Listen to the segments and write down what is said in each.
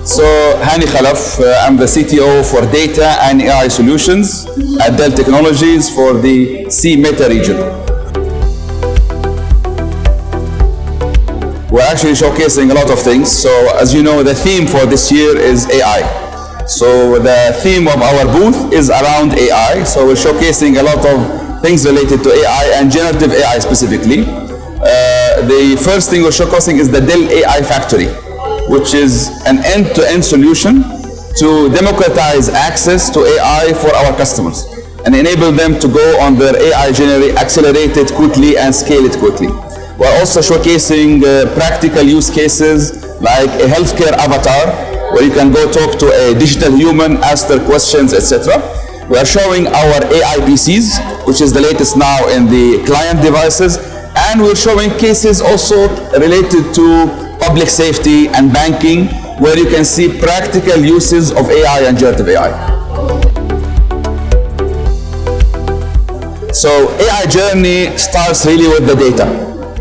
So, Hani Khalaf, I'm the CTO for Data and AI Solutions at Dell Technologies for the CEEMETA region. We're actually showcasing a lot of things. So, as you know, the theme for this year is AI. So, the theme of our booth is around AI. So, we're showcasing a lot of things related to AI and generative AI specifically. The first thing we're showcasing is the Dell AI Factory, which is an end-to-end solution to democratize access to AI for our customers and enable them to go on their AI journey, accelerate it quickly and scale it quickly. We're also showcasing practical use cases like a healthcare avatar, where you can go talk to a digital human, ask their questions, etc. We are showing our AI PCs, which is the latest now in the client devices, and we're showing cases also related to public safety and banking, where you can see practical uses of AI and generative AI. So AI journey starts really with the data.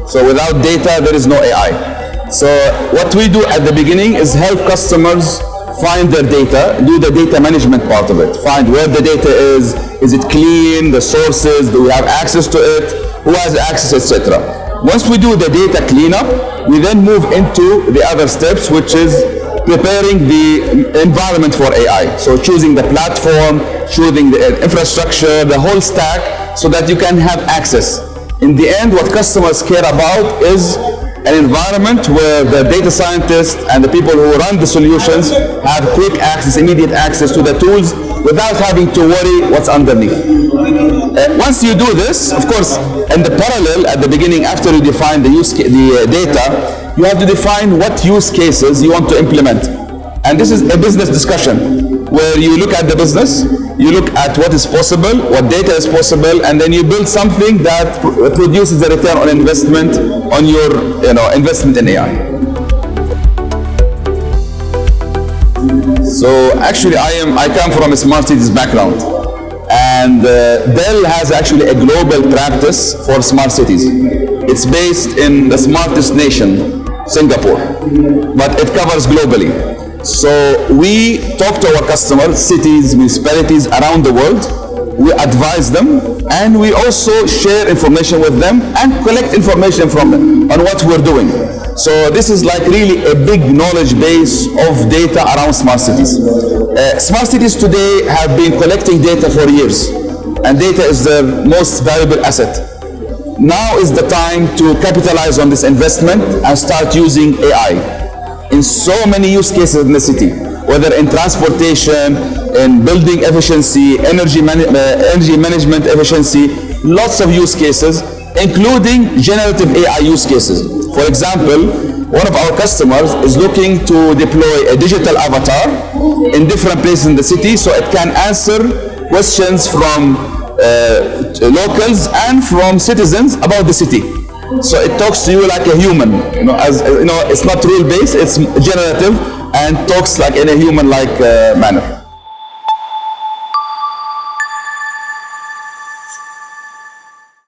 So without data, there is no AI. So what we do at the beginning is help customers find their data, do the data management part of it, find where the data is it clean, the sources, do we have access to it, who has access, etc. Once we do the data cleanup, we then move into the other steps, which is preparing the environment for AI. So choosing the platform, choosing the infrastructure, the whole stack, so that you can have access. In the end, what customers care about is an environment where the data scientists and the people who run the solutions have quick access, immediate access to the tools without having to worry what's underneath. Once you do this, of course, in the parallel at the beginning, after you define the data, you have to define what use cases you want to implement. And this is a business discussion where you look at the business, you look at what is possible, what data is possible, and then you build something that produces a return on investment on your investment in AI. So actually I come from a smart cities background, and Dell has actually a global practice for smart cities. It's based in the smartest nation, Singapore, but it covers globally. So we talk to our customers, cities, municipalities around the world. We advise them, and we also share information with them and collect information from them on what we're doing. So this is like really a big knowledge base of data around smart cities. Smart cities today have been collecting data for years, and data is their most valuable asset. Now is the time to capitalize on this investment and start using AI in so many use cases in the city, whether in transportation, in building efficiency, energy management efficiency, lots of use cases, including generative AI use cases. For example, one of our customers is looking to deploy a digital avatar in different places in the city so it can answer questions from locals and from citizens about the city. So it talks to you like a human, it's not rule-based, it's generative and talks like in a human-like manner.